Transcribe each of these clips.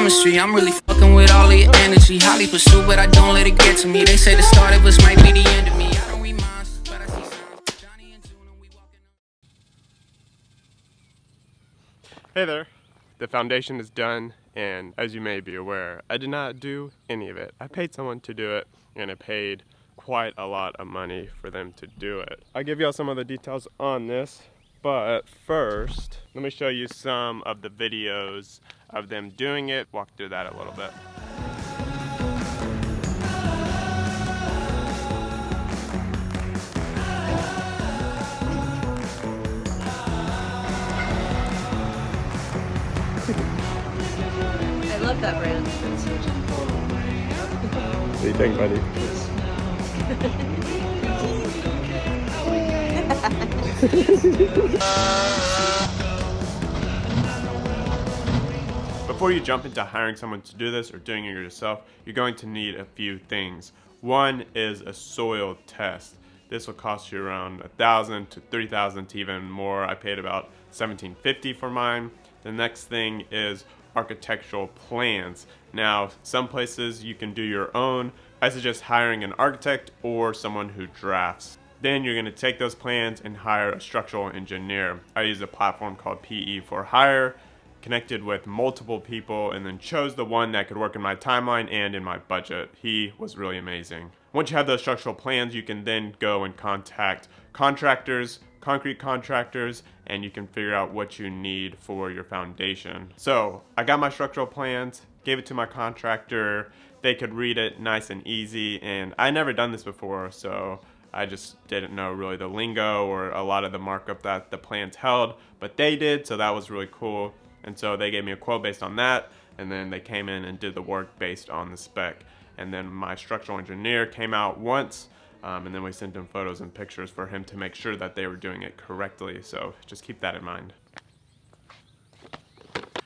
chemistry. I'm really fucking with all of your energy. Highly pursued, but I don't let it get to me. They say the start of us might be the end of me. I don't read minds, but I see signs. Johnny and June, and we walking up. Hey there, the foundation is done, and as you may be aware, I did not do any of it. I paid someone to do it, and I paid quite a lot of money for them to do it. I'll give you all some of the details on this, but first, let me show you some of the videos of them doing it, walk through that a little bit. I love that brand. It's so cool. What do you think, buddy? Before you jump into hiring someone to do this or doing it yourself, you're going to need a few things. One is a soil test. This will cost you around $1,000 to $3,000 to even more. I paid about $1,750 for mine. The next thing is architectural plans. Now, some places you can do your own. I suggest hiring an architect or someone who drafts. Then you're going to take those plans and hire a structural engineer. I use a platform called PE for Hire, connected with multiple people, and then chose the one that could work in my timeline and in my budget. He was really amazing. Once you have those structural plans, you can then go and contact contractors, concrete contractors, and you can figure out what you need for your foundation. So I got my structural plans, gave it to my contractor. They could read it nice and easy, and I never done this before, so I just didn't know really the lingo or a lot of the markup that the plans held, but they did, so that was really cool. And so they gave me a quote based on that, and then they came in and did the work based on the spec. And then my structural engineer came out once, and then we sent him photos and pictures for him to make sure that they were doing it correctly. So just keep that in mind.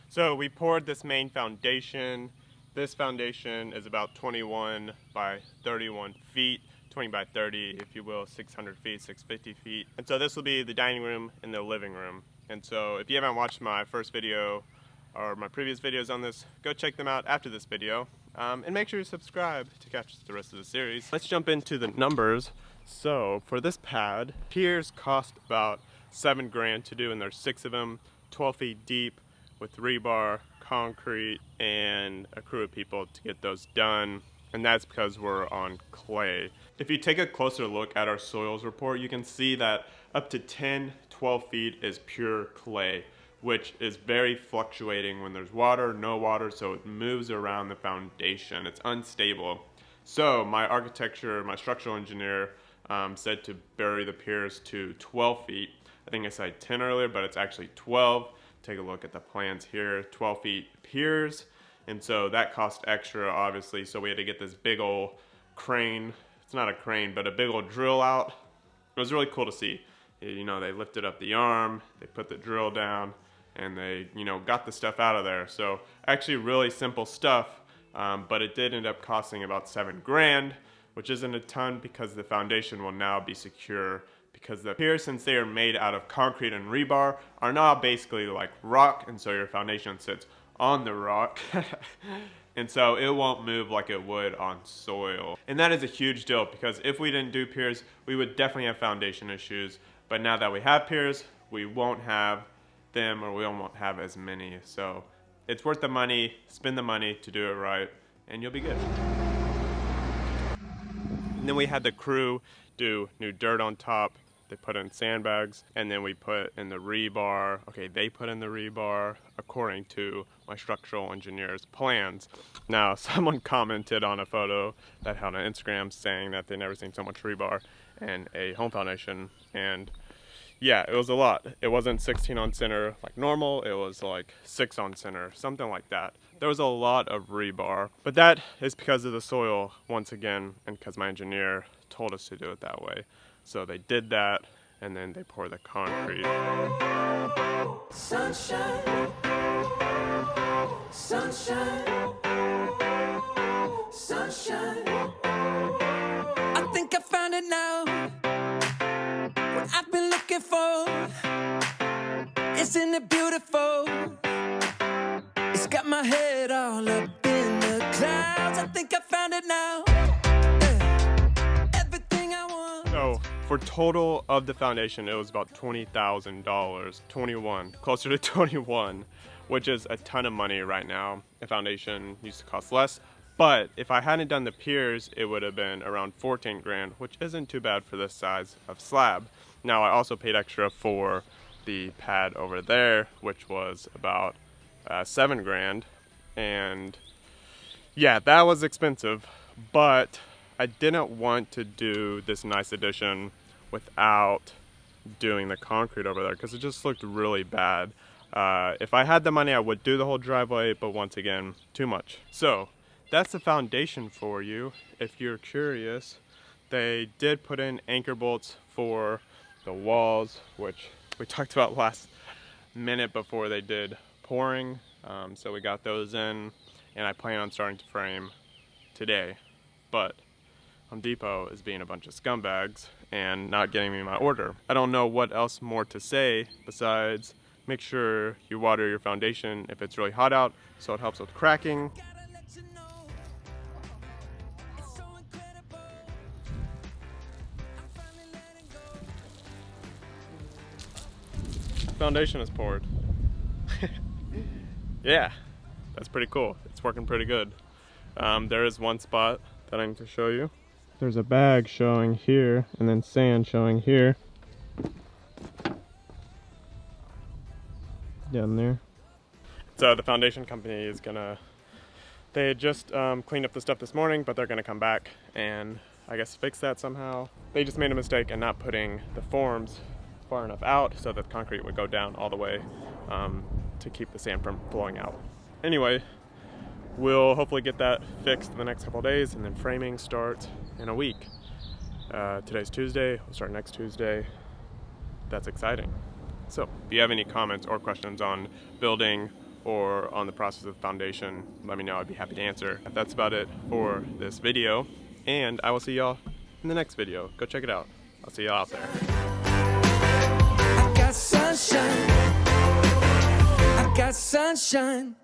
So we poured this main foundation. This foundation is about 21 by 31 feet. 20 by 30, if you will, 600 feet, 650 feet. And so this will be the dining room and the living room. And so if you haven't watched my first video or my previous videos on this, go check them out after this video. And make sure you subscribe to catch the rest of the series. Let's jump into the numbers. So for this pad, piers cost about $7 grand to do, and there's 6 of them, 12 feet deep with rebar, concrete, and a crew of people to get those done. And that's because we're on clay. If you take a closer look at our soils report, you can see that up to 10, 12 feet is pure clay, which is very fluctuating when there's water, no water, so it moves around the foundation. It's unstable. So my structural engineer said to bury the piers to 12 feet. I think I said 10 earlier, but it's actually 12. Take a look at the plans here, 12 feet piers. And so that cost extra, obviously, so we had to get this big old crane. It's not a crane, but a big old drill out. It was really cool to see. You know, they lifted up the arm, they put the drill down, and they, got the stuff out of there. So actually really simple stuff, but it did end up costing about $7 grand, which isn't a ton because the foundation will now be secure, because the piers, since they are made out of concrete and rebar, are now basically like rock, and so your foundation sits on the rock. And so it won't move like it would on soil. And that is a huge deal, because if we didn't do piers, we would definitely have foundation issues. But now that we have piers, we won't have them, or we won't have as many. So it's worth the money, spend the money to do it right, and you'll be good. And then we had the crew do new dirt on top. They put in sandbags, and then we put in the rebar. Okay, they put in the rebar according to my structural engineer's plans. Now, someone commented on a photo that had on Instagram saying that they never seen so much rebar in a home foundation, and yeah, it was a lot. It wasn't 16 on center like normal, it was like 6 on center, something like that. There was a lot of rebar, but that is because of the soil, once again, and because my engineer told us to do it that way. So they did that, and then they poured the concrete. Sunshine, sunshine, sunshine. I think I found it now. What I've been looking for. Isn't it beautiful? It's Just got my head all up in the clouds. I think I found it now. Everything I want. So for total of the foundation, it was about $20,000, 21, closer to 21, which is a ton of money right now. A foundation used to cost less, but if I hadn't done the piers, it would have been around 14 grand, which isn't too bad for this size of slab. Now I also paid extra for the pad over there, which was about 7 grand, and yeah, that was expensive, but I didn't want to do this nice addition without doing the concrete over there because it just looked really bad. If I had the money, I would do the whole driveway, but once again, too much. So that's the foundation for you. If you're curious, they did put in anchor bolts for the walls, which we talked about last minute before they did pouring. So we got those in, and I plan on starting to frame today. But Home Depot is being a bunch of scumbags and not getting me my order. I don't know what else more to say besides make sure you water your foundation if it's really hot out, so it helps with cracking. Foundation is poured. Yeah, that's pretty cool. It's working pretty good. There is one spot that I need to show you. There's a bag showing here and then sand showing here. Down there. So the foundation company is gonna, they had just cleaned up the stuff this morning, but they're gonna come back and I guess fix that somehow. They just made a mistake in not putting the forms far enough out so that the concrete would go down all the way to keep the sand from flowing out. Anyway, we'll hopefully get that fixed in the next couple of days, and then framing starts in a week. Today's Tuesday, we'll start next Tuesday. That's exciting. So if you have any comments or questions on building or on the process of foundation, let me know. I'd be happy to answer. That's about it for this video, and I will see y'all in the next video. Go check it out. I'll see y'all out there. I got sunshine. I got sunshine.